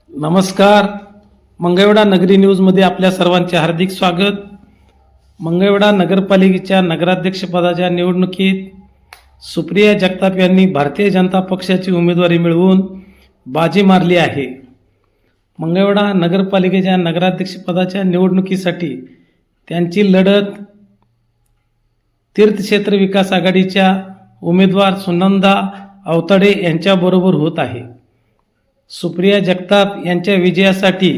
नमस्कार. मंगळवेढा नगरी न्यूजमध्ये आपल्या सर्वांचे हार्दिक स्वागत. मंगळवेढा नगरपालिकेच्या नगराध्यक्षपदाच्या निवडणुकीत सुप्रिया जगताप यांनी भारतीय जनता पक्षाची उमेदवारी मिळवून बाजी मारली आहे. मंगळवेढा नगरपालिकेच्या नगराध्यक्षपदाच्या निवडणुकीसाठी त्यांची लढत तीर्थक्षेत्र विकास आघाडीच्या उमेदवार सुनंदा अवताडे यांच्याबरोबर होत आहे. सुप्रिया जगताप यांच्या विजयासाठी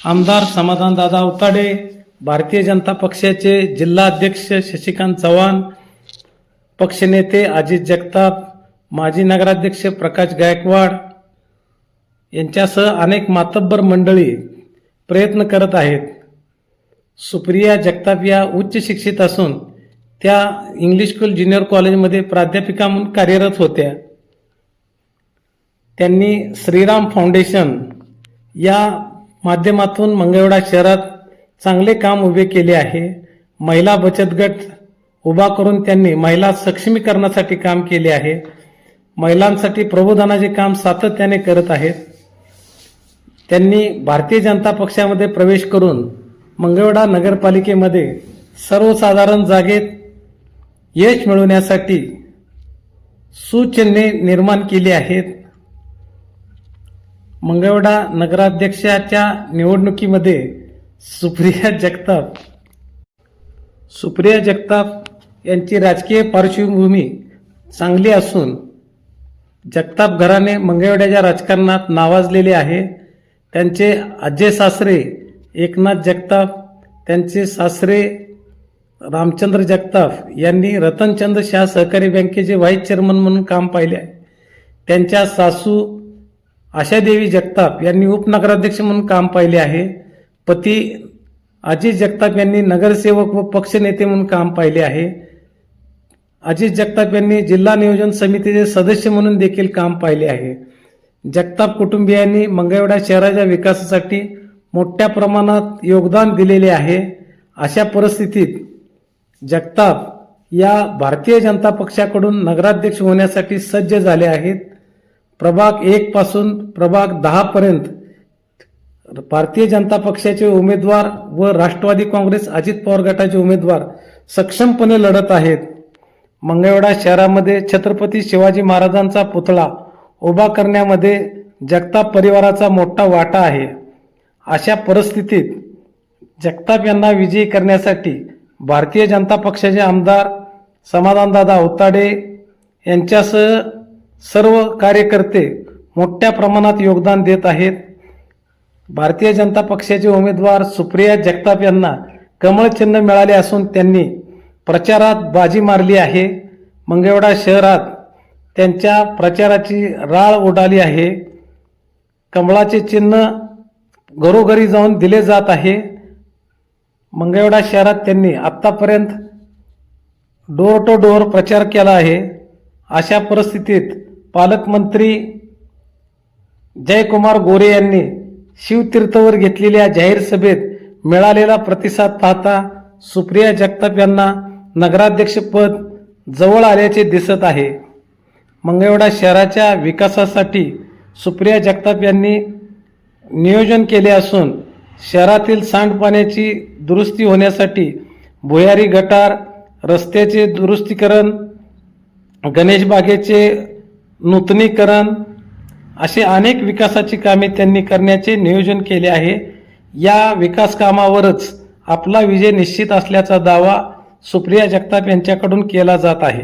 आमदार समाधानदादा अवताडे, भारतीय जनता पक्षाचे जिल्हाध्यक्ष शशिकांत चव्हाण, पक्षनेते अजित जगताप, माजी नगराध्यक्ष प्रकाश गायकवाड यांच्यासह अनेक मातब्बर मंडळी प्रयत्न करत आहेत. सुप्रिया जगताप या उच्च शिक्षित असून त्या इंग्लिश स्कूल ज्युनियर कॉलेजमध्ये प्राध्यापिका म्हणून कार्यरत होत्या. त्यांनी श्रीराम फाउंडेशन या माध्यमातून मंगळवेढा शहरात चांगले काम उभे केले आहे. महिला बचत गट उभा करून त्यांनी महिला सक्षमीकरणासाठी काम केले आहे. महिलांसाठी प्रबोधनाचे काम सातत्याने करत आहेत. त्यांनी भारतीय जनता पक्षामध्ये प्रवेश करून मंगळवेढा नगरपालिकेमध्ये सर्वसाधारण जागेत यश मिळवण्यासाठी सुचिन्हे निर्माण केली आहेत. मंगळवेढा नगराध्यक्षाच्या निवडणुकीमध्ये सुप्रिया जगताप यांची राजकीय पार्श्वभूमी चांगली असून जगताप घराणे मंगळवेढ्याच्या राजकारणात नावाजलेले आहे. त्यांचे आजे सासरे एकनाथ जगताप, त्यांचे सासरे रामचंद्र जगताप यांनी रतनचंद शाह सहकारी बँकेचे व्हाईस चेअरमन म्हणून काम पाहिले आहे. त्यांच्या सासू आशादेवी जगताप यांनी उपनगराध्यक्ष म्हणून काम पाहिले आहे. पती अजित जगताप यांनी नगरसेवक व पक्षनेते म्हणून काम पाहिले आहे. अजित जगताप यांनी जिल्हा नियोजन समितीचे सदस्य म्हणून देखील काम पाहिले आहे. जगताप कुटुंबियांनी मंगळवेढा शहराच्या विकासासाठी मोठ्या प्रमाणात योगदान दिलेले आहे. अशा परिस्थितीत जगताप या भारतीय जनता पक्षाकडून नगराध्यक्ष होण्यासाठी सज्ज झाले आहेत. प्रभाग 1 पासून प्रभाग 10 पर्यंत भारतीय जनता पक्षाचे उमेदवार व राष्ट्रवादी काँग्रेस अजित पवार गटाचे उमेदवार सक्षमपणे लढत आहेत. मंगळवेढा शहरामध्ये छत्रपती शिवाजी महाराजांचा पुतळा उभा करण्यामध्ये जगताप परिवाराचा मोठा वाटा आहे. अशा परिस्थितीत जगताप यांना विजयी करण्यासाठी भारतीय जनता पक्षाचे आमदार समाधानदादा अवताडे यांच्यासह सर्व कार्यकर्ते मोठ्या प्रमाणात योगदान देत आहेत. भारतीय जनता पक्षाचे उमेदवार सुप्रिया जगताप यांना कमळ चिन्ह मिळाले असून त्यांनी प्रचारात बाजी मारली आहे. मंगळवेढा शहरात त्यांच्या प्रचाराची राळ उडाली आहे. कमळाचे चिन्ह घरोघरी जाऊन दिले जात आहे. मंगळवेढा शहरात त्यांनी आत्तापर्यंत डोर टू डोर प्रचार केला आहे. अशा परिस्थितीत पालकमंत्री जयकुमार गोरे यांनी शिवतीर्थवर घेतलेल्या जाहीर सभेत मिळालेला प्रतिसाद पाहता सुप्रिया जगताप यांना नगराध्यक्षपद जवळ आल्याचे दिसत आहे. मंगळवेढा शहराच्या विकासासाठी सुप्रिया जगताप यांनी नियोजन केले असून शहरातील सांडपाण्याची दुरुस्ती होण्यासाठी भुयारी गटार, रस्त्याचे दुरुस्तीकरण, गणेश बागेचे नूतनीकरण असे अनेक विकासाची कामे त्यांनी करण्याचे नियोजन केले आहे. या विकास कामावरच आपला विजय निश्चित असल्याचा दावा सुप्रिया जगताप यांच्याकडून केला जात आहे.